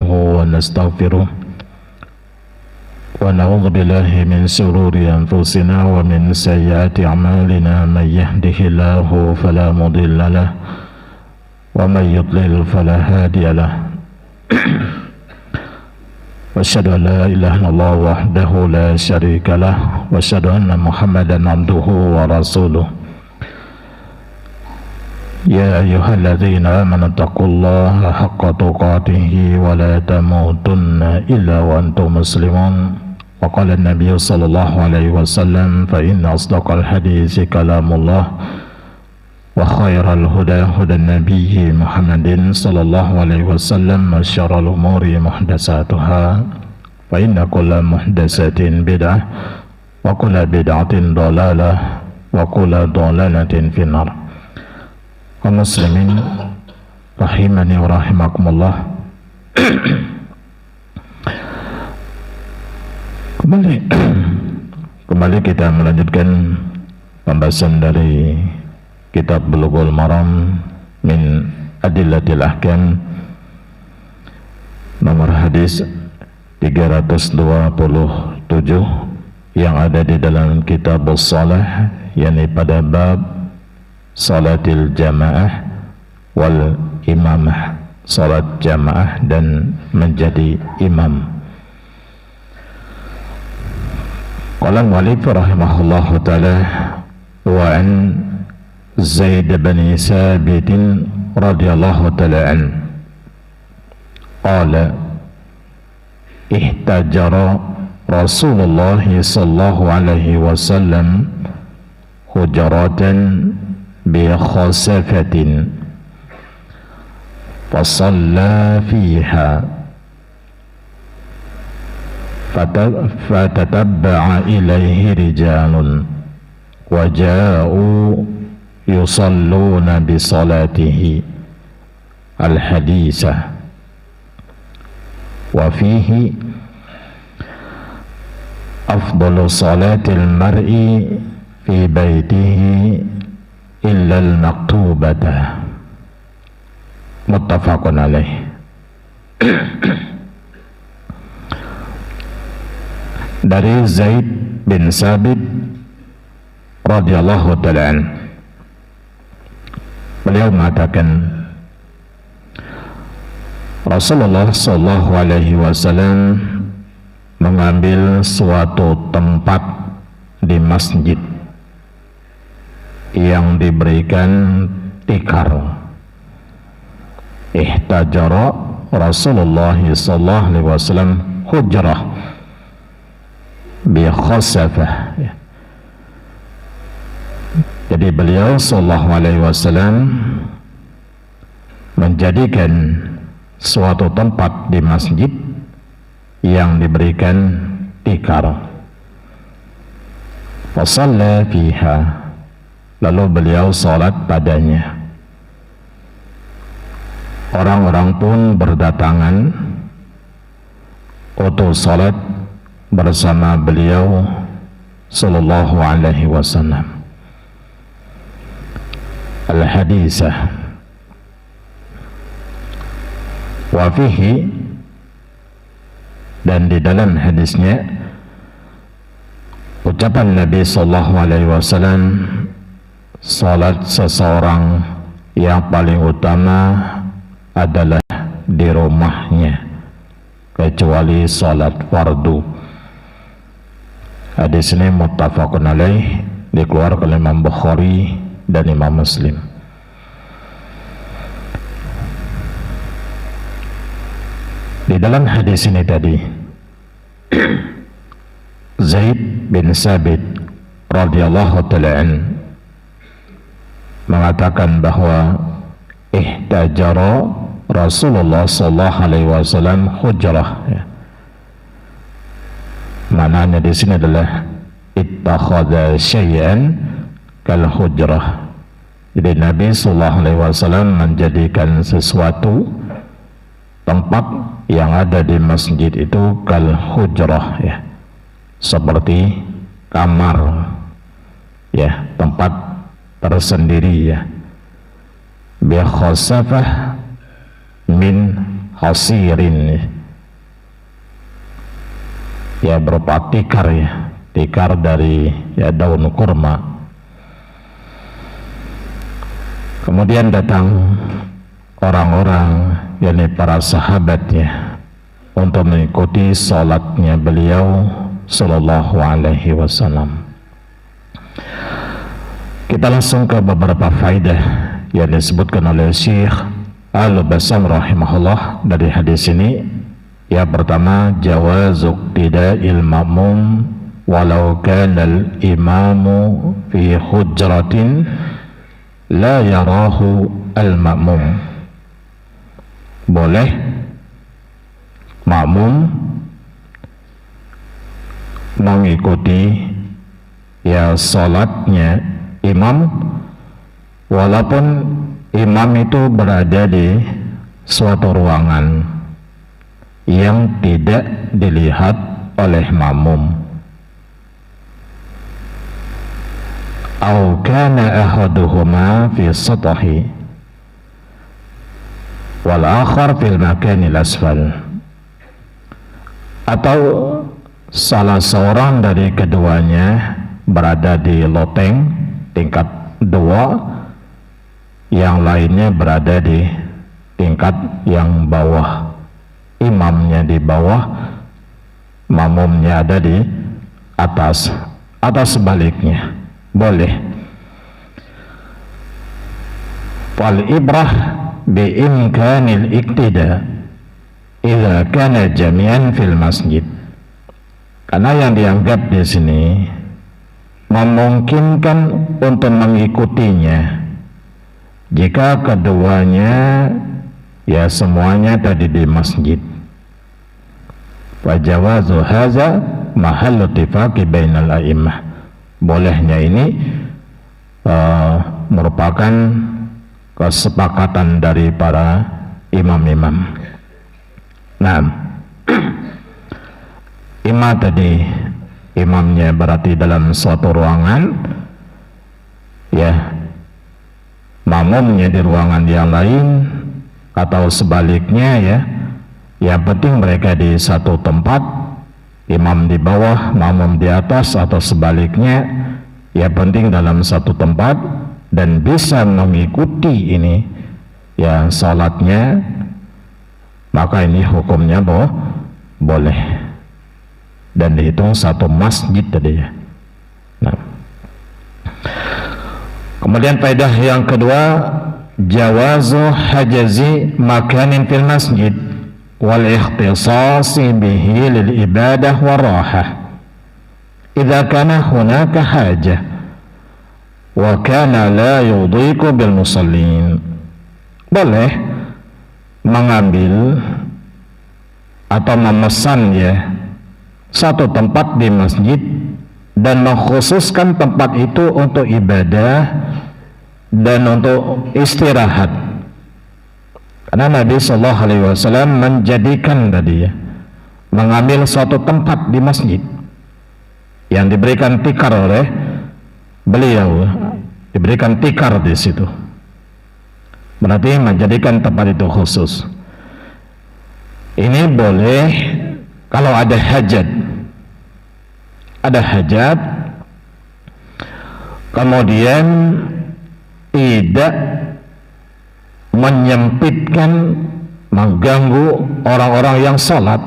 ونستغفره ونعوذ بالله من شرور أنفسنا ومن سيئات أعمالنا من يهده الله فلا مضل له ومن يضلل فلا هادي له وأشهد أن لا إله إلا الله وحده لا شريك له وأشهد أن محمدا عبده ورسوله يا أيها الذين آمنوا اتقوا الله حق تقاته ولا تموتن إلا وأنتم مسلمون وقال النبي صلى الله عليه وسلم فإن أصدق الحديث كلام الله وخير الهدى هدى النبي محمد صلى الله عليه وسلم وشر الأمور محدثاتها فإن كل محدثة بدعة وكل بدعة ضلالة وكل ضلالة في النار. Kaum muslimin rahimani wa rahimakumullah. Kembali kita melanjutkan pembahasan dari kitab Bulughul Maram min Adillatil Ahkam, nomor hadis 327 yang ada di dalam kitab Shalah, yakni pada bab salatil jamaah wal imamah, salat jamaah dan menjadi imam. Qala al-mu'allif rahimahullahu ta'ala wa an Zaid bin Sabit radhiyallahu ta'ala an qala ihtajara Rasulullah sallallahu alaihi wasallam hujaratan بخسفة فصلى فيها فتتبع إليه رجال وجاءوا يصلون بصلاته الحديثة وفيه أفضل صلاة المرء في بيته إلا المكتوبة متفق عليه. Dari Zaid bin Sabit radhiyallahu ta'ala an, beliau mengatakan Rasulullah sallallahu alaihi wasallam mengambil suatu tempat di masjid yang diberikan tikar. Ihtajara Rasulullah sallallahu alaihi wasallam hujrah bi khasafah. Jadi beliau sallallahu alaihi wasallam menjadikan suatu tempat di masjid yang diberikan tikar. Fa shalla fiha, lalu beliau salat padanya. Orang-orang pun berdatangan untuk salat bersama beliau sallallahu alaihi wasallam. Al-hadisah wa fihi, dan di dalam hadisnya ucapan Nabi sallallahu alaihi wasallam, salat seseorang yang paling utama adalah di rumahnya kecuali salat fardu. Hadis ini muttafaqun alaih, dikeluarkan oleh Imam Bukhari dan Imam Muslim. Di dalam hadis ini tadi Zaid bin Sabit radhiyallahu ta'ala an mengatakan bahwa ihtajara Rasulullah sallallahu alaihi wasallam hujrah, ya. Maknanya di sini adalah ittakhadha syai'an kal hujrah. Jadi Nabi sallallahu alaihi wasallam menjadikan sesuatu tempat yang ada di masjid itu kal hujrah, ya, seperti kamar, ya, tempat tersendiri, ya. Bi khasafah min hasirin, ya berupa tikar, ya tikar dari ya daun kurma. Kemudian datang orang-orang, yakni para sahabatnya, untuk mengikuti salatnya beliau sallallahu alaihi wasallam. Kita langsung ke beberapa faedah yang disebutkan oleh Syekh Al-Bassam rahimahullah dari hadis ini. Yang pertama, jawazu iqtida'il ma'mum walau kana al-imamu fi hujratin la yarahu al-ma'mum. Boleh makmum mengikuti ya salatnya imam walaupun imam itu berada di suatu ruangan yang tidak dilihat oleh makmum. Au kana ahaduhuma fi satahi wal akhar fil makanil asfal, atau salah seorang dari keduanya berada di loteng tingkat 2, yang lainnya berada di tingkat yang bawah. Imamnya di bawah, makmumnya ada di atas, atau sebaliknya, boleh. Wal ibrah bi imkanil iqtida idza kana jami'an fil masjid. Karena yang dianggap di sini memungkinkan untuk mengikutinya jika keduanya ya semuanya tadi di masjid. Wa jawazu hadza mahallu ittifaqi bainal a'immah. Bolehnya ini merupakan kesepakatan dari para imam-imam. Nah, imam tadi, imamnya berarti dalam suatu ruangan, ya makmumnya di ruangan yang lain, atau sebaliknya, ya yang penting mereka di satu tempat, imam di bawah, makmum di atas, atau sebaliknya, ya penting dalam satu tempat dan bisa mengikuti ini ya salatnya, maka ini hukumnya boleh dan dihitung satu masjid tadi, ya. Nah, kemudian faedah yang kedua, jawazu hajazi makanin fil masjid wal ikhtisasi bihi lil ibadah wa rahah idza kana hunaka hajah wa kana la yudhiqu bil musallin. Boleh mengambil atau memesan ya satu tempat di masjid dan mengkhususkan tempat itu untuk ibadah dan untuk istirahat. Karena Nabi Sallallahu Alaihi Wasallam menjadikan tadi ya, mengambil suatu tempat di masjid yang diberikan tikar oleh beliau, diberikan tikar di situ. Berarti menjadikan tempat itu khusus. Ini boleh kalau ada hajat. Ada hajat, kemudian tidak menyempitkan, mengganggu orang-orang yang sholat.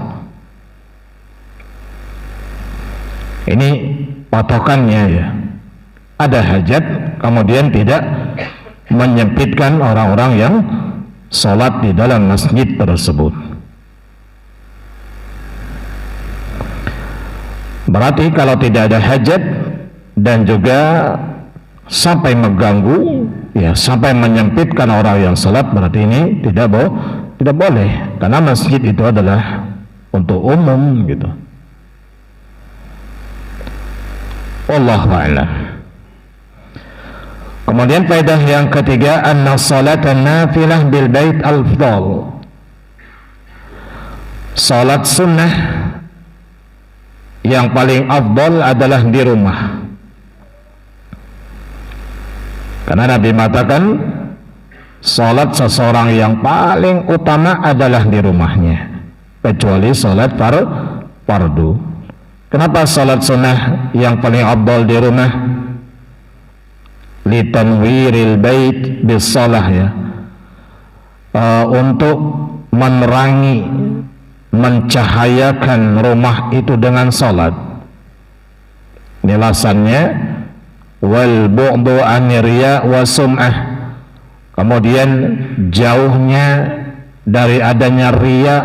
Ini patokannya ya. Ada hajat, kemudian tidak menyempitkan orang-orang yang sholat di dalam masjid tersebut. Berarti kalau tidak ada hajat dan juga sampai mengganggu, ya sampai menyempitkan orang yang sholat, berarti ini tidak boleh, karena masjid itu adalah untuk umum gitu. Wallahu a'lam. Kemudian faedah yang ketiga, anna salatan nafilah bil bait al-afdal. Salat sunnah yang paling afdal adalah di rumah. Karena Nabi mengatakan salat seseorang yang paling utama adalah di rumahnya, kecuali salat fardu. Kenapa salat sunnah yang paling afdal di rumah? Litanwiril bait bisalah, ya, untuk menerangi, mencahayakan rumah itu dengan salat. Ini alasannya, wal bu'du anir riya wa sum'ah, kemudian jauhnya dari adanya riya,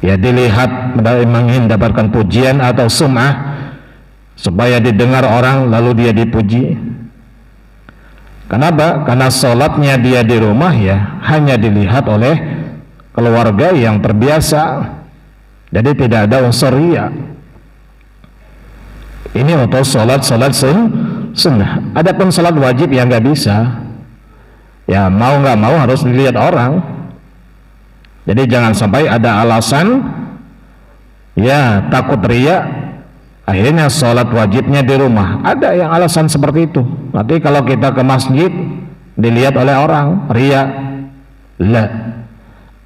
ya, dilihat ingin mendapatkan pujian, atau sum'ah, supaya didengar orang lalu dia dipuji. Kenapa? Karena sholatnya dia di rumah, ya, hanya dilihat oleh keluarga yang terbiasa, jadi tidak ada unsur riya. Ini untuk sholat sunnah. Adapun sholat wajib yang nggak bisa, ya, mau nggak mau harus dilihat orang. Jadi jangan sampai ada alasan, ya, takut riya, akhirnya sholat wajibnya di rumah. Ada yang alasan seperti itu. Nanti kalau kita ke masjid dilihat oleh orang, riya. Lah,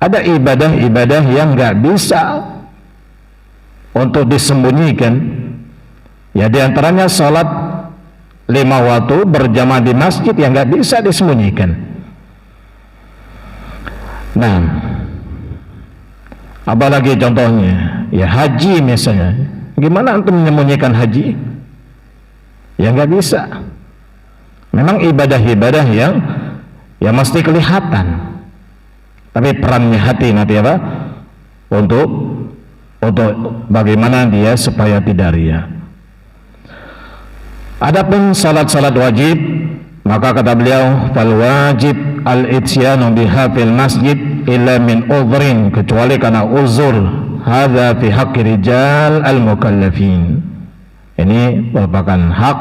ada ibadah-ibadah yang nggak bisa untuk disembunyikan. Ya, diantaranya sholat 5 waktu berjamaah di masjid yang nggak bisa disembunyikan. Nah, apalagi contohnya, ya, haji misalnya. Gimana antum menyembunyikan haji? Ya nggak bisa. Memang ibadah-ibadah yang, ya, mesti kelihatan. Tapi perannya hati nanti apa? Untuk bagaimana dia supaya tidak riya. Adapun salat-salat wajib, maka kata beliau, fal wajib al-ityanu biha fil masjid illa min udhrin, kecuali karena uzur. Hadza fi haqqi rijal al-mukallafin. Ini merupakan hak,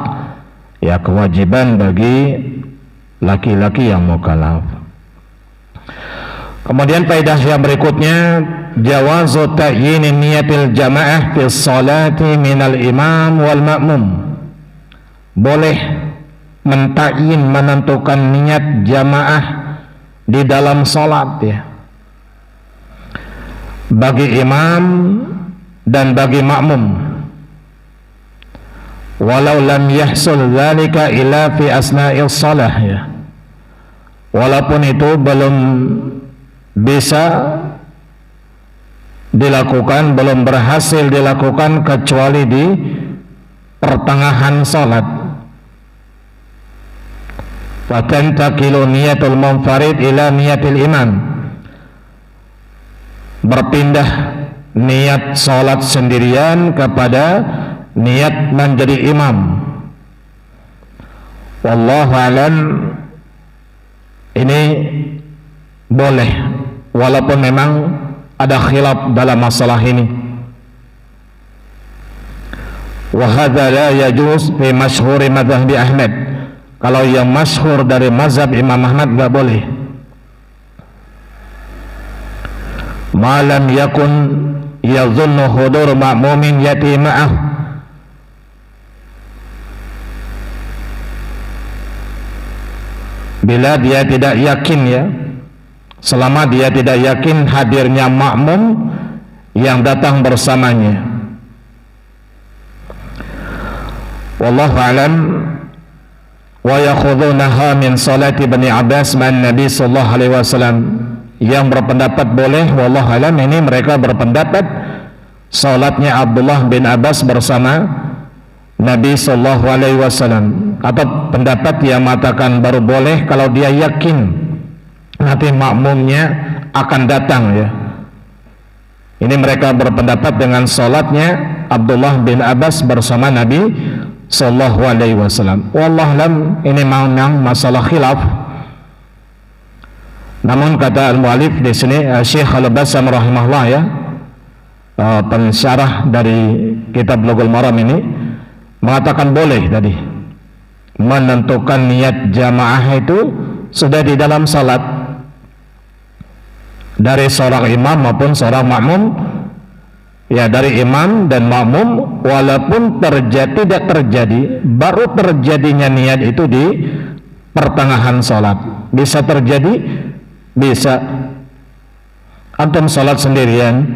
ya, kewajiban bagi laki-laki yang mukallaf. Kemudian faedah yang berikutnya, jawazu ta'yin niyatil jamaah fi sholati minal imam wal ma'mum. Boleh mentakyin, menentukan niat jamaah di dalam salat, ya, bagi imam dan bagi makmum, walau lam yahsul dzalika illa fi asna'is shalah, ya, walaupun itu belum bisa dilakukan, belum berhasil dilakukan kecuali di pertengahan salat. Fatantaqilu niyatul munfarid ila niyatil imam, berpindah niat salat sendirian kepada niat menjadi imam. Wallahu a'lam, ini boleh, walaupun memang ada khilaf dalam masalah ini. Wa hadza la yajuz fi masyhuri madzhab Ahmad. Kalau yang masyhur dari mazhab Imam Ahmad enggak boleh. Malam yakun yadhunnu hudur ma'mumin yati ma'ah, bila dia tidak yakin, ya, selama dia tidak yakin hadirnya makmum yang datang bersamanya. Wallahu a'lam. Wa yakhudunaha min salati Bani Abbas ma'an Nabi sallallahu alaihi wasallam. Yang berpendapat boleh, wallahu a'lam, ini mereka berpendapat salatnya Abdullah bin Abbas bersama Nabi sallallahu alaihi wasallam. Atau pendapat yang mengatakan baru boleh kalau dia yakin nanti makmumnya akan datang, ya. Ini mereka berpendapat dengan salatnya Abdullah bin Abbas bersama Nabi sallallahu alaihi wasallam. Wallahu a'lam, ini memang masalah khilaf. Namun kata al-mu'allif di sini, Syekh Al-Bassam rahimahullah, ya, pensyarah dari kitab Bulughul Maram ini, mengatakan boleh tadi menentukan niat jamaah itu sudah di dalam salat, dari seorang imam maupun seorang makmum, ya, dari imam dan makmum, walaupun tidak terjadi, baru terjadinya niat itu di pertengahan salat. Bisa terjadi, bisa antum salat sendirian,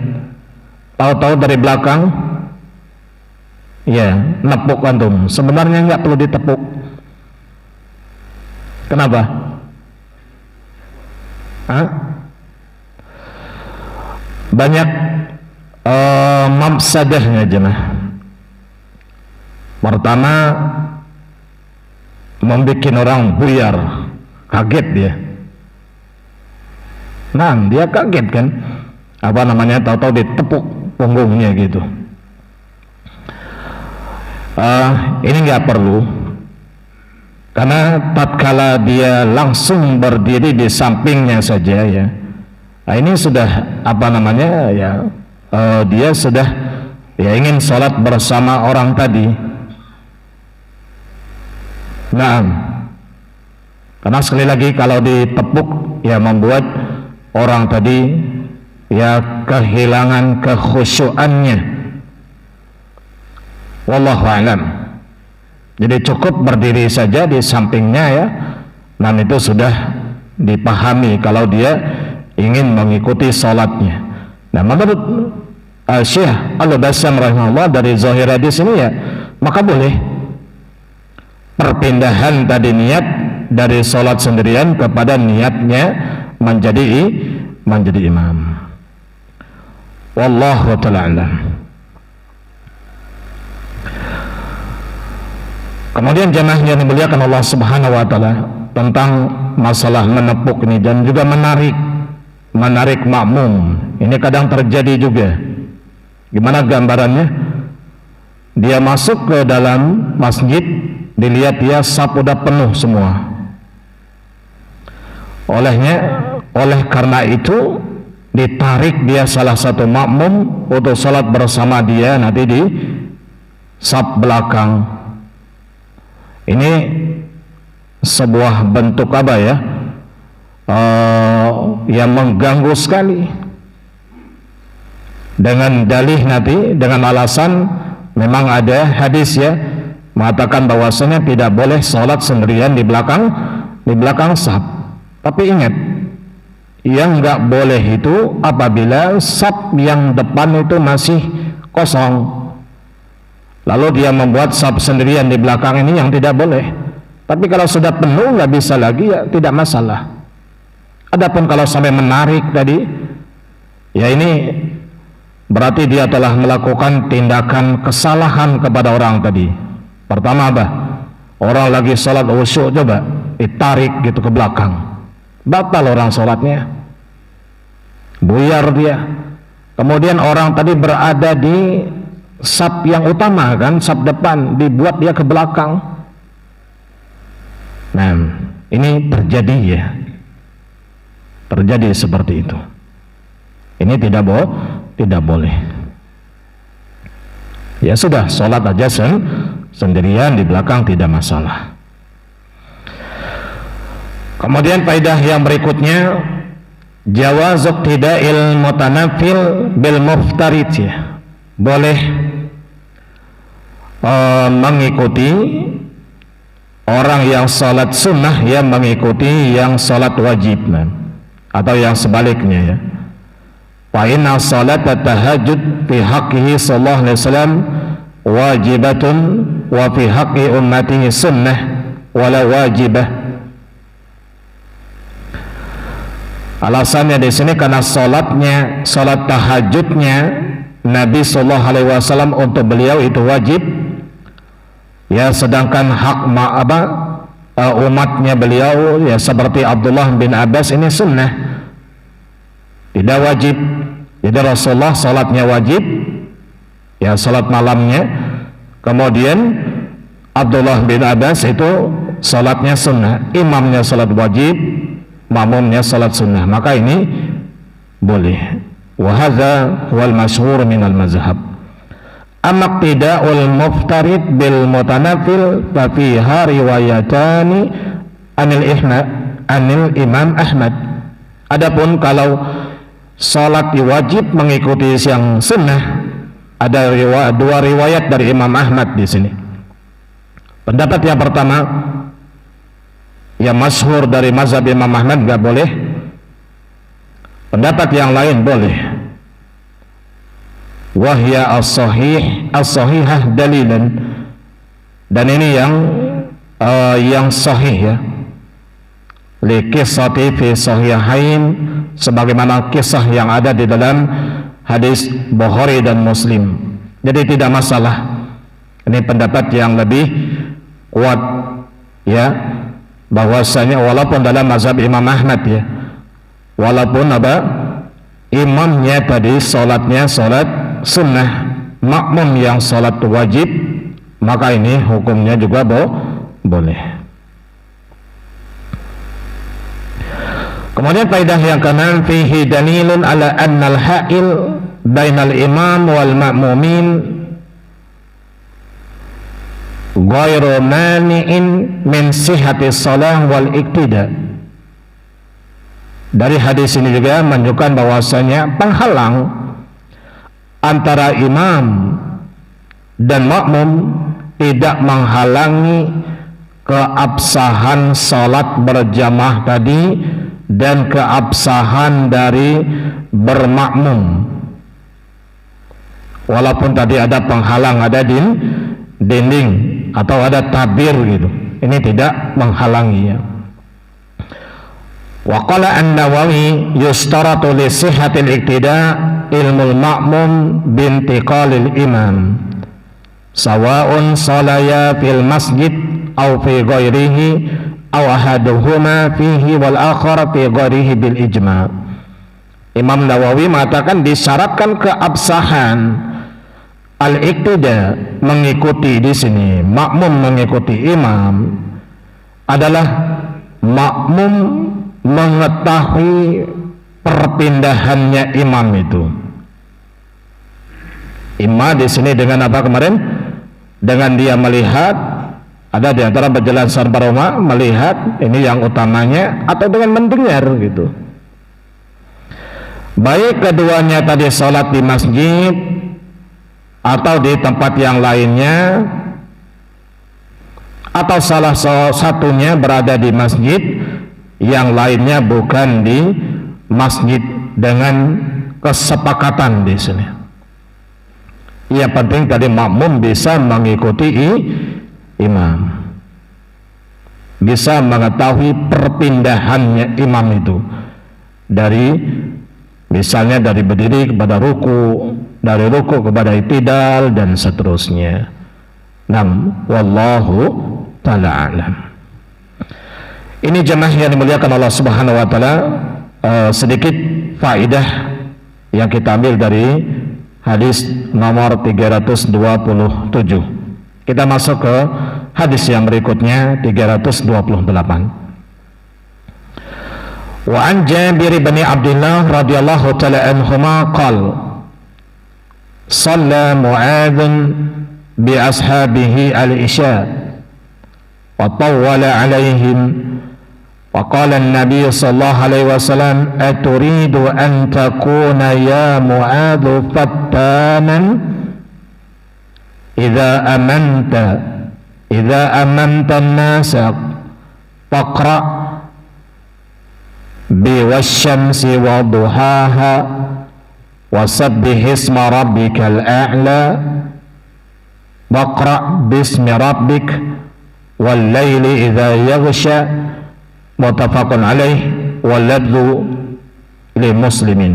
tahu-tahu dari belakang ya nepuk antum. Sebenarnya nggak perlu ditepuk. Kenapa? Hah? Banyak mafsadahnya jemaah. Pertama, membuat orang buyar, kaget dia. Nah, dia kaget kan? Apa namanya? Tahu-tahu ditepuk punggungnya gitu. Ini nggak perlu, karena tatkala dia langsung berdiri di sampingnya saja ya. Nah, ini sudah apa namanya ya? Dia sudah ya ingin sholat bersama orang tadi. Nah, karena sekali lagi kalau ditepuk ya membuat orang tadi ya kehilangan kekhusyuannya. Wallahu a'lam. Jadi cukup berdiri saja di sampingnya ya. Dan itu sudah dipahami kalau dia ingin mengikuti sholatnya. Nah, menurut Syekh Al-Bassam rahimahullah dari zahir hadis ini ya, maka boleh perpindahan tadi niat dari sholat sendirian kepada niatnya menjadi imam. Wallahu ta'ala a'lam. Kemudian jemaah yang dimuliakan Allah Subhanahu wa taala, tentang masalah menepuk ini dan juga menarik makmum. Ini kadang terjadi juga. Gimana gambarannya? Dia masuk ke dalam masjid, dilihat dia saf udah penuh semua. Oleh karena itu ditarik dia salah satu makmum untuk salat bersama dia nanti di saf belakang. Ini sebuah bentuk apa ya? Yang mengganggu sekali. Dengan dalih nanti, dengan alasan memang ada hadis ya mengatakan bahwasanya tidak boleh sholat sendirian di belakang saf. Tapi ingat, yang nggak boleh itu apabila saf yang depan itu masih kosong, lalu dia membuat saf sendirian di belakang ini yang tidak boleh. Tapi kalau sudah penuh nggak bisa lagi ya tidak masalah. Adapun kalau sampai menarik tadi, ya ini berarti dia telah melakukan tindakan kesalahan kepada orang tadi. Pertama apa? Orang lagi sholat khusyuk coba ditarik gitu ke belakang, batal orang sholatnya, buyar dia. Kemudian orang tadi berada di saf yang utama kan, saf depan, dibuat dia ke belakang. Nah, ini terjadi ya, terjadi seperti itu. Ini tidak boleh. Ya sudah, sholat aja sendirian di belakang tidak masalah. Kemudian faedah yang berikutnya, jawaz iqtida'il mutanafil bil muftarid ya. Boleh mengikuti orang yang sholat sunnah yang mengikuti yang sholat wajib, atau yang sebaliknya ya. Wa inna salat tahajud fi haqqihi sallallahu alaihi wasallam wajibatun wa fi haqqi ummatihi sunnah wala wajibah. Alasannya di sini karena salat tahajudnya Nabi sallallahu alaihi wasallam untuk beliau itu wajib ya, sedangkan hak umatnya beliau ya seperti Abdullah bin Abbas ini sunnah, tidak wajib. Jadi Rasulullah salatnya wajib ya, salat malamnya. Kemudian Abdullah bin Abbas itu salatnya sunnah, imamnya salat wajib, makmumnya salat sunnah. Maka ini boleh. Wa hadza wal masyhur min al mazhab. Amma iqtida'ul muftarid bil mutanafil fa fiha riwayatani anil Imam Ahmad. Adapun kalau salat wajib mengikuti yang sunnah, ada dua riwayat dari Imam Ahmad di sini. Pendapat yang pertama yang masyhur dari mazhab Imam Ahmad nggak boleh. Pendapat yang lain boleh. wahya as-sahihah dalilan, dan ini yang sahih ya, li qissati fi sahihain, sebagaimana kisah yang ada di dalam hadis Bukhari dan Muslim. Jadi tidak masalah, ini pendapat yang lebih kuat ya, bahwasanya walaupun dalam mazhab Imam Ahmad ya, walaupun imamnya tadi salatnya salat sunnah, makmum yang salat wajib, maka ini hukumnya juga boleh. Kemudian faedah yang keenam, fihi dalilun ala annal ha'il bainal imam wal ma'mumin ghairu mani'in min sihhati shalah wal iktida. Dari hadis ini juga menunjukkan bahwasanya penghalang antara imam dan makmum tidak menghalangi keabsahan salat berjamaah tadi dan keabsahan dari bermakmum. Walaupun tadi ada penghalang, ada dinding atau ada tabir gitu, ini tidak menghalangi ya. Wa qala an-Nawawi yustaratu li sihhatil iqtida' ilmul ma'mum bintiqalil imam sawa'un salaya fil masjid aw fi ghairihi aw ahaduhuma fihi wal akhar fi ghairihi bil ijma'. Imam Nawawi mengatakan disyaratkan keabsahan al-iqtida, mengikuti di sini makmum mengikuti imam, adalah makmum mengetahui perpindahannya imam itu. Imam di sini dengan apa kemarin? Dengan dia melihat, ada di antara penjelasan para ulama melihat ini yang utamanya, atau dengan mendengar gitu. Baik keduanya tadi sholat di masjid atau di tempat yang lainnya, atau salah satunya berada di masjid, yang lainnya bukan di masjid, dengan kesepakatan di sini. Yang penting tadi makmum bisa mengikuti imam, bisa mengetahui perpindahannya imam itu, dari misalnya dari berdiri kepada ruku, dari ruku kepada i'tidal, dan seterusnya. Wallahu ta'ala alam. Ini jemaah yang dimuliakan Allah Subhanahu wa taala, sedikit faedah yang kita ambil dari hadis nomor 327. Kita masuk ke hadis yang berikutnya, 328. Wa an Jabir bin Abdullah radhiyallahu ta'ala anhuma qala shalla Mu'adz bi ashabihi al-isya wa tawwala 'alaihim wa qala an-nabiy sallallahu alaihi wasallam aturidu an takuna ya Mu'adz fattanan idza amanta an-nasa faqra biwasyamsi wa duhaha wasabbih isma rabbikal a'la waqra bismi rabbik wal laili idza yaghsha muttafaqun alaih wal lafzu li muslimin.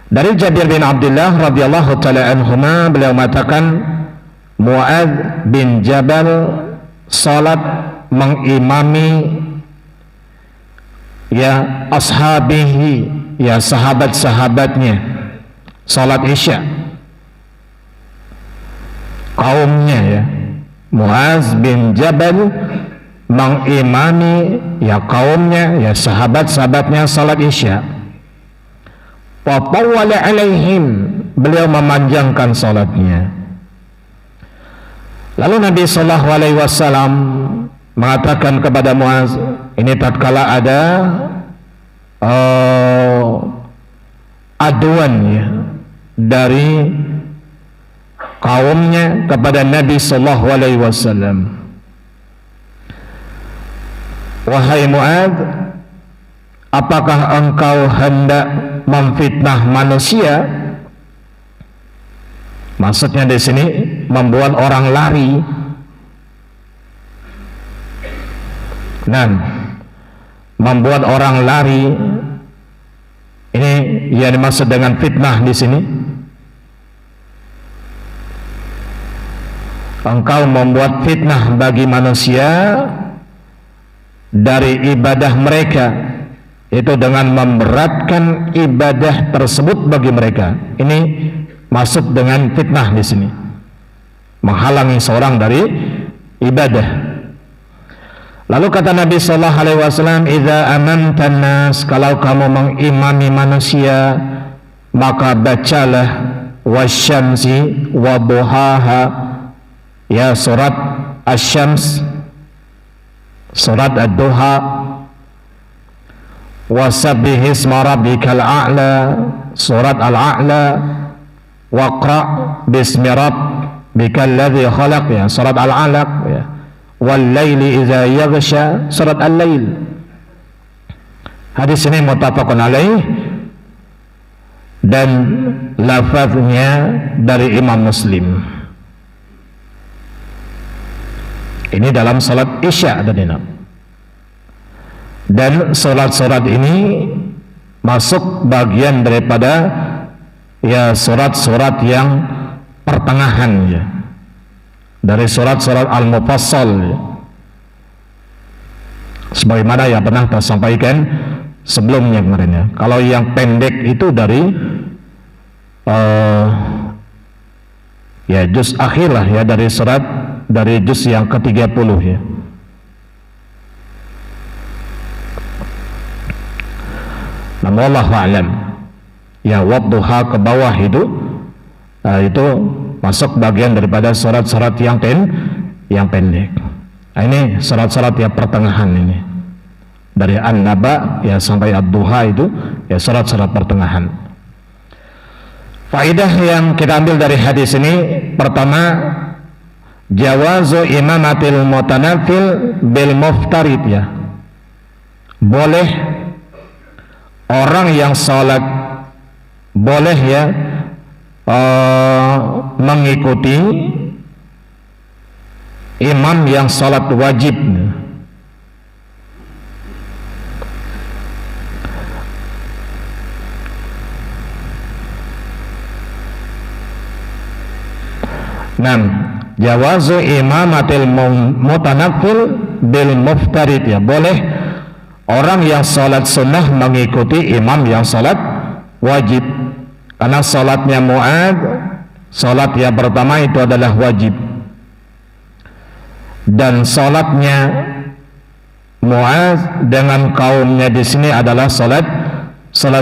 Dari Jabir bin Abdullah radhiyallahu ta'ala anhuma, beliau mengatakan Mu'adz bin Jabal salat mengimami ya ashabihi, ya sahabat-sahabatnya, salat isya, kaumnya ya. Mu'adz bin Jabal mengimami ya kaumnya, ya sahabat-sahabatnya salat isya. Wa tawwala alaihim, beliau memanjangkan salatnya. Lalu Nabi sallallahu alaihi wasallam mengatakan kepada Mu'adz, ini tatkala ada aduan ya dari kaumnya kepada Nabi sallallahu alaihi wasallam, wahai Mu'adz, apakah engkau hendak memfitnah manusia Maksudnya di sini membuat orang lari. Dan membuat orang lari ini yang dimaksud dengan fitnah di sini. Engkau membuat fitnah bagi manusia dari ibadah mereka, itu dengan memberatkan ibadah tersebut bagi mereka. Ini maksud dengan fitnah di sini, menghalangi seorang dari ibadah. Lalu kata Nabi sallallahu alaihi wasallam, "Idza amantan nas," kalau kamu mengimami manusia, maka bacalah wasyamsi wa duhaha, ya surat asy-syams, surat ad-duha, wasabbih isma rabbikal a'la, surat al-a'la, waqra bismi rabbikal ladzi khalaq, ya surat al-alaq, ya wal laili idza yaghsha, surat al-lail. Hadis ini muttafaqun alaih dan lafaznya dari Imam Muslim. Ini dalam salat Isya tadi. Dan surat-surat ini masuk bagian daripada ya surat-surat yang pertengahan, ya, dari surat-surat Al-Mufassal, ya. Sebagaimana yang pernah kita sampaikan sebelumnya kemarin, ya. Kalau yang pendek itu dari ya juz akhir lah, ya, dari surat, dari juz yang ke-30, ya. Namun Allahu a'lam, ya wadduha ke bawah itu masuk bagian daripada surat-surat yang pendek. Nah, ini surat-surat yang pertengahan ini. Dari An-Naba ya sampai Ad-Duha itu ya surat-surat pertengahan. Faedah yang kita ambil dari hadis ini, pertama, jawazu imamatil mutanafil bil muftarid, ya. Boleh orang yang salat, boleh, ya, mengikuti imam yang salat wajib. Jawazu imamatil mutanaffil bil muftarid, ya, boleh orang yang salat sunnah mengikuti imam yang salat wajib. Karena salatnya Mu'adz, salat yang pertama itu adalah wajib, dan salatnya Mu'adz dengan kaumnya di sini adalah salat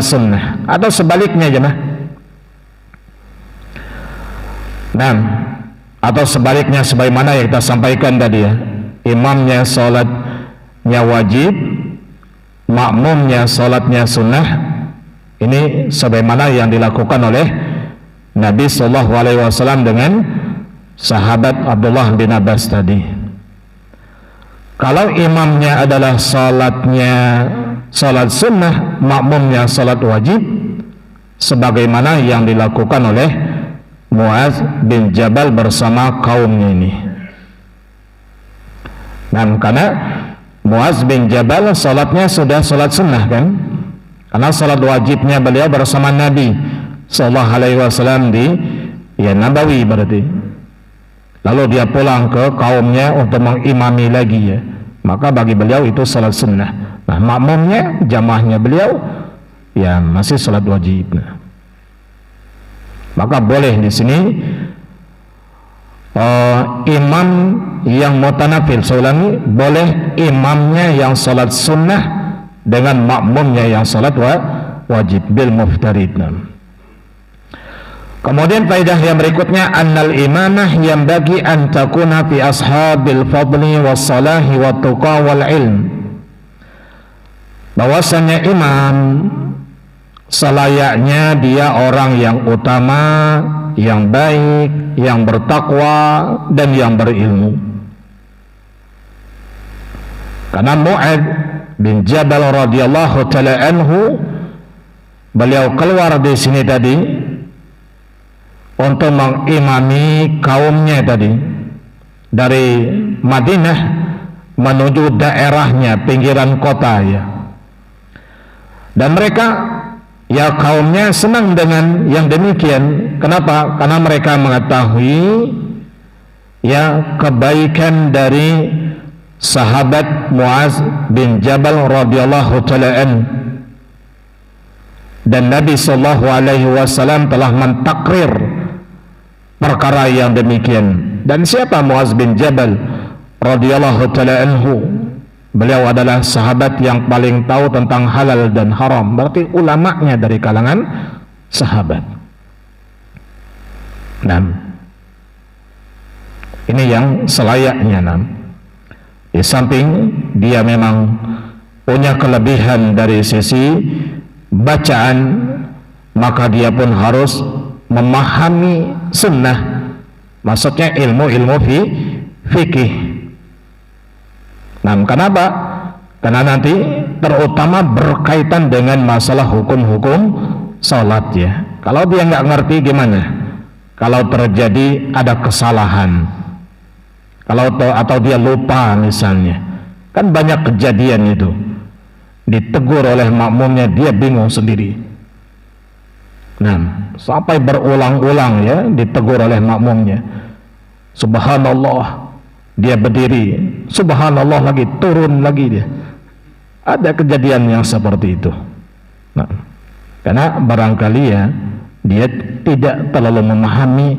sunnah, atau sebaliknya, jemaah. Atau sebaliknya sebagaimana yang kita sampaikan tadi, ya. Imamnya salatnya wajib, makmumnya salatnya sunnah. Ini sebagaimana yang dilakukan oleh Nabi sallallahu alaihi wasallam dengan sahabat Abdullah bin Abbas tadi. Kalau imamnya adalah salat sunnah, makmumnya salat wajib, sebagaimana yang dilakukan oleh Mu'adz bin Jabal bersama kaumnya ini. Karena Mu'adz bin Jabal salatnya sudah salat sunnah, kan? Karena salat wajibnya beliau bersama Nabi sallallahu alaihi wasallam di Nabawi berarti. Lalu dia pulang ke kaumnya untuk mengimami lagi, ya. Maka bagi beliau itu salat sunnah. Makmumnya, jamaahnya beliau, ya, masih salat wajib. Maka boleh di sini imam yang mutanafil, saya ulangi, boleh imamnya yang salat sunnah dengan makmumnya yang salat wajib bil muftarid. Kemudian faedah yang berikutnya, annal imamah yang bagi an takuna fi ashabil fadli was salahi wat tuqa wal ilm. Bahwasanya imam selayaknya dia orang yang utama, yang baik, yang bertakwa dan yang berilmu. Karena Mu'adz bin Jabal radhiyallahu taala anhu, beliau keluar di sini tadi untuk mengimami kaumnya tadi dari Madinah menuju daerahnya, pinggiran kota ya. Dan mereka ya kaumnya senang dengan yang demikian. Kenapa? Karena mereka mengetahui ya kebaikan dari sahabat Muaz bin Jabal radhiyallahu ta'ala anhu. Dan Nabi sallallahu alaihi wasallam telah mentakrir perkara yang demikian. Dan siapa Muaz bin Jabal radhiyallahu ta'ala anhu? Beliau adalah sahabat yang paling tahu tentang halal dan haram. Berarti ulamanya dari kalangan sahabat. Nah, ini yang selayaknya. Di samping dia memang punya kelebihan dari sisi bacaan, maka dia pun harus memahami sunnah, maksudnya ilmu-ilmu fikih. Nah, kenapa? Karena nanti terutama berkaitan dengan masalah hukum-hukum salat ya. Kalau dia nggak ngerti gimana? Kalau terjadi ada kesalahan, atau dia lupa misalnya, kan banyak kejadian itu. Ditegur oleh makmumnya, dia bingung sendiri. Nah, sampai berulang-ulang ya ditegur oleh makmumnya. Subhanallah, dia berdiri, subhanallah lagi, turun lagi dia. Ada kejadian yang seperti itu. Nah, karena barangkali ya dia tidak terlalu memahami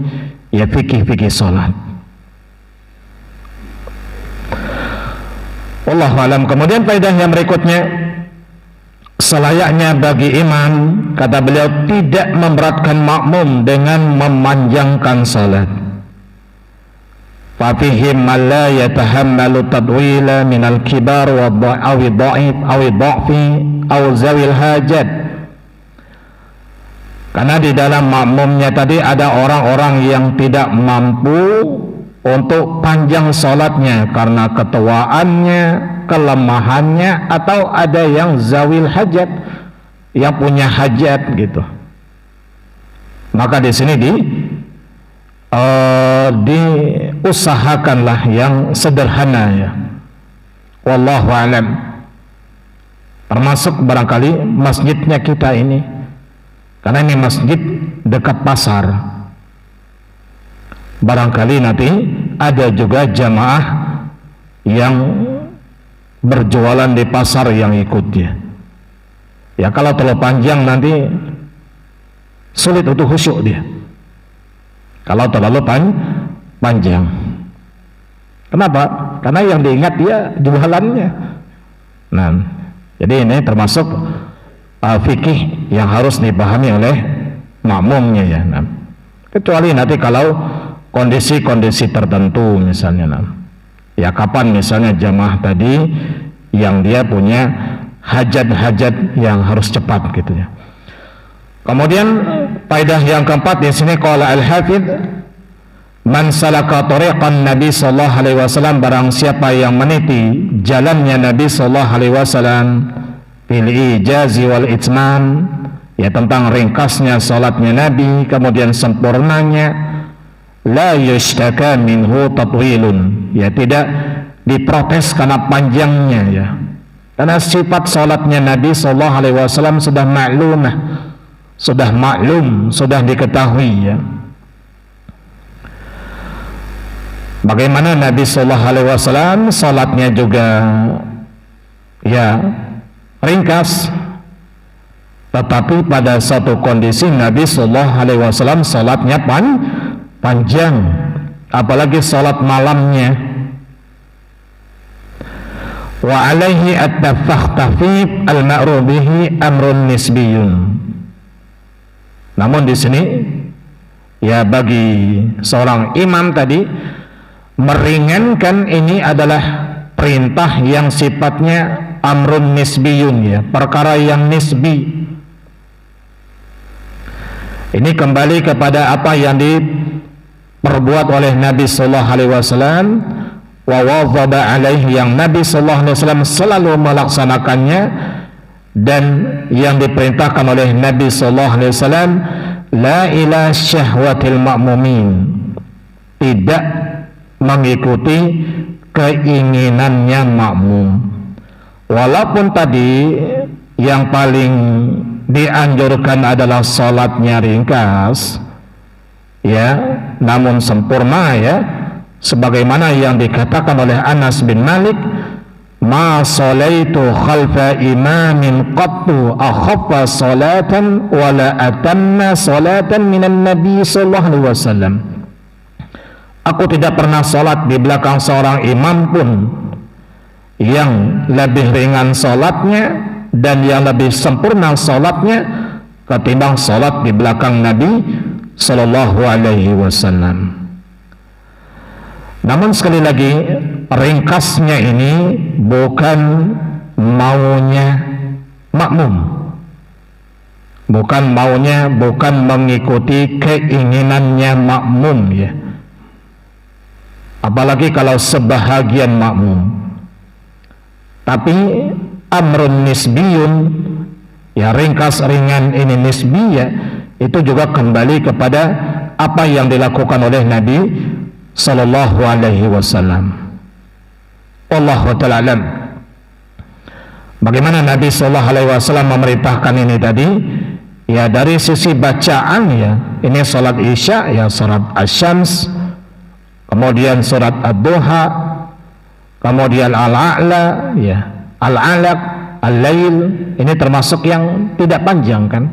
ya fikih-fikih salat. Wallahu alam. Kemudian faedah yang berikutnya, selayaknya bagi imam, kata beliau, tidak memberatkan makmum dengan memanjangkan salat. Fafihim man la yatahammalu tadwila minal kibar wa awi dha'if awi dha'fi aw zawil hajat. Karena di dalam makmumnya tadi ada orang-orang yang tidak mampu untuk panjang salatnya karena ketuaannya, kelemahannya, atau ada yang zawil hajat, yang punya hajat gitu. Maka di sini diusahakanlah yang sederhana ya. Wallahu alam. Termasuk barangkali masjidnya kita ini, karena ini masjid dekat pasar. Barangkali nanti ada juga jamaah yang berjualan di pasar yang ikutnya. Ya kalau terlalu panjang nanti sulit untuk khusyuk dia. Kalau terlalu panjang. Kenapa? Karena yang diingat dia jualannya. Nah, jadi ini termasuk fikih yang harus dipahami oleh makmumnya ya. Nah, kecuali nanti kalau kondisi-kondisi tertentu misalnya, ya kapan misalnya jamaah tadi yang dia punya hajat-hajat yang harus cepat gitu ya. Kemudian faedah yang keempat di sini, qala al-hafidz, man salaka tariqan Nabi sallallahu alaihi wasallam, barang siapa yang meniti jalannya Nabi sallallahu alaihi wasallam fil ijazi wal itmam, ya tentang ringkasnya salatnya Nabi kemudian sempurnanya, la yushtaka minhu tatwilun, ya tidak diprotes karena panjangnya ya. Karena sifat salatnya Nabi sallallahu alaihi wasallam sudah maklumah, sudah maklum, sudah diketahui ya. Bagaimana Nabi sallallahu alaihi wasallam salatnya juga ya ringkas, tetapi pada satu kondisi Nabi sallallahu alaihi wasallam salatnya panjang, apalagi salat malamnya. Wa alaihi at-tafakhfif al-ma'ruf bihi amrun nisbiyun. Namun di sini ya bagi seorang imam tadi meringankan ini adalah perintah yang sifatnya amrun nisbiyun ya, perkara yang nisbi. Ini kembali kepada apa yang diperbuat oleh Nabi sallallahu alaihi wasallam, wa wadhaba alaihi, yang Nabi sallallahu alaihi wasallam selalu melaksanakannya, dan yang diperintahkan oleh Nabi sallallahu alaihi wasallam la ila syahwatil ma'mumin, tidak mengikuti keinginannya makmum. Walaupun tadi yang paling dianjurkan adalah salatnya ringkas, ya, namun sempurna, ya, sebagaimana yang dikatakan oleh Anas bin Malik, ma salaitu khalfa imamin qattu akhaffa salatan wala atamma salatan minan nabi sallallahu alaihi wasallam. Aku tidak pernah salat di belakang seorang imam pun yang lebih ringan salatnya dan yang lebih sempurna salatnya ketimbang salat di belakang Nabi sallallahu alaihi wasallam. Namun sekali lagi, ringkasnya ini bukan maunya makmum, bukan mengikuti keinginannya makmum, ya. Apalagi kalau sebahagian makmum. Tapi amrun nisbiyun, ya, ringkas ringan ini nisbiyah, itu juga kembali kepada apa yang dilakukan oleh Nabi sallallahu alaihi wasallam. Wallahu ta'ala alam. Bagaimana Nabi sallallahu alaihi wasallam memerintahkan ini tadi? Ya, dari sisi bacaan, ya, ini salat Isya, ya, salat Asy-Syams, kemudian surat Ad-Duha, kemudian Al-A'la, ya, Al-Alaq, Al-Lail, ini termasuk yang tidak panjang, kan?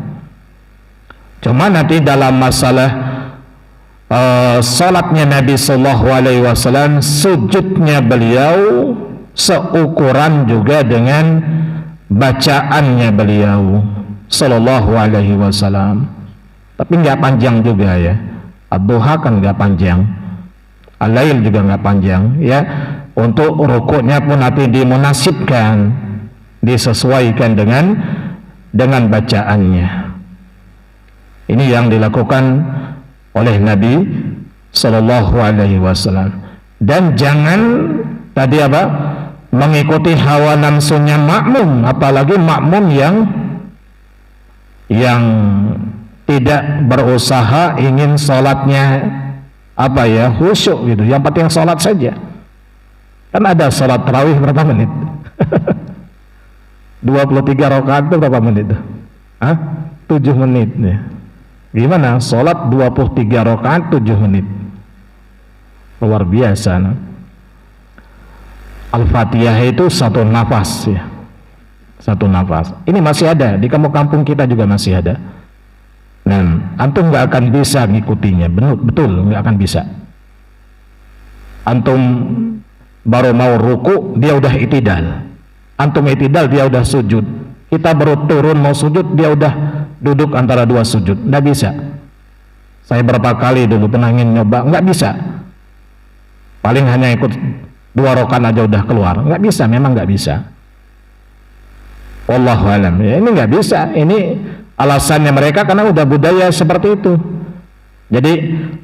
Cuma nanti dalam masalah salatnya Nabi sallallahu alaihi wasallam, sujudnya beliau seukuran juga dengan bacaannya beliau sallallahu alaihi wasallam. Tapi nggak panjang juga, ya. Ad-Duha kan nggak panjang, Al-Lail juga nggak panjang, ya. Untuk rukuknya pun nanti dimunasibkan, disesuaikan dengan bacaannya. Ini yang dilakukan oleh Nabi sallallahu alaihi wasallam. Dan jangan tadi apa? Mengikuti hawa nafsunya makmum, apalagi makmum yang tidak berusaha ingin salatnya apa, ya, khusyuk gitu. Yang penting salat saja. Kan ada salat tarawih berapa menit? 23 rakaat itu berapa menit? 7 menit, ya. Gimana? Salat 23 rakaat 7 menit. Luar biasa, nah. Al-Fatihah itu satu nafas, ya. Satu nafas. Ini masih ada di kampung-kampung kita juga masih ada. Nah, antum nggak akan bisa ngikutinya, betul nggak akan bisa. Antum baru mau ruku, dia udah itidal. Antum itidal, dia udah sujud. Kita baru turun mau sujud, dia udah duduk antara dua sujud. Nggak bisa. Saya berapa kali dulu penangin nyoba, nggak bisa. Paling hanya ikut 2 rakaat aja udah keluar. Nggak bisa, memang nggak bisa. Wallahu alam. Ya, ini nggak bisa. Ini alasannya mereka karena udah budaya seperti itu. Jadi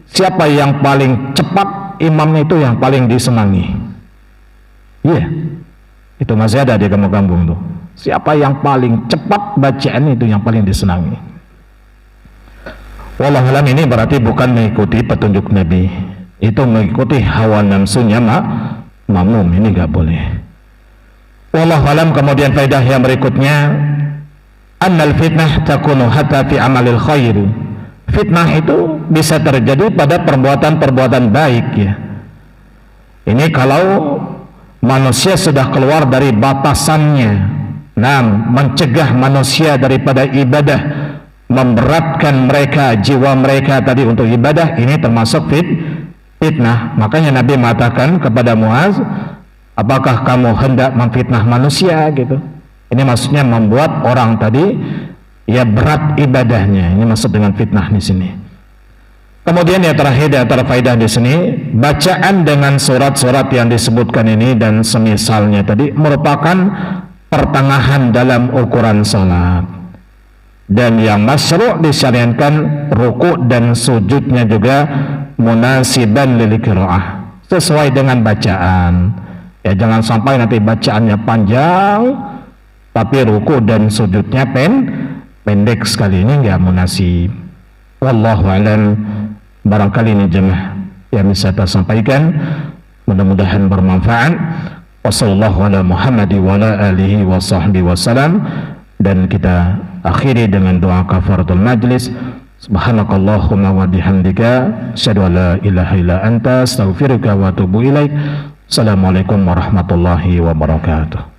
siapa yang paling cepat, imamnya itu yang paling disenangi. Iya, itu masih ada di kampung-kampung tuh. Siapa yang paling cepat bacaan itu yang paling disenangi. Wallahu alam, ini berarti bukan mengikuti petunjuk Nabi, itu mengikuti hawa nafsunya makmum. Ini nggak boleh. Wallahu alam. Kemudian faedah yang berikutnya, annal fitnah takunu hatta fi amalil khair. Fitnah itu bisa terjadi pada perbuatan-perbuatan baik, ya. Ini kalau manusia sudah keluar dari batasannya, nah, mencegah manusia daripada ibadah, memberatkan mereka, jiwa mereka tadi untuk ibadah, ini termasuk fitnah. Makanya Nabi mengatakan kepada Muaz, apakah kamu hendak memfitnah manusia, gitu. Ini maksudnya membuat orang tadi ya berat ibadahnya. Ini maksud dengan fitnah di sini. Kemudian yang terakhir di antara faedah di sini, bacaan dengan surat-surat yang disebutkan ini dan semisalnya tadi merupakan pertengahan dalam ukuran salat. Dan yang masyru' disyariatkan ruku' dan sujudnya juga munasiban lil qiraah, sesuai dengan bacaan. Ya, jangan sampai nanti bacaannya panjang tapi ruku' dan sujudnya pendek sekali, ini enggak munasib. Wallahu a'lam. Barangkali ini jemaah yang bisa saya sampaikan mudah-mudahan bermanfaat. Wassallallahu ala Muhammad wa ala alihi wa sahbihi wasallam. Dan kita akhiri dengan doa kafaratul majlis. Subhanakallahumma wa bihamdika asyhadu an la ilaha illa anta astaghfiruka wa atubu ilaik. Assalamualaikum warahmatullahi wabarakatuh.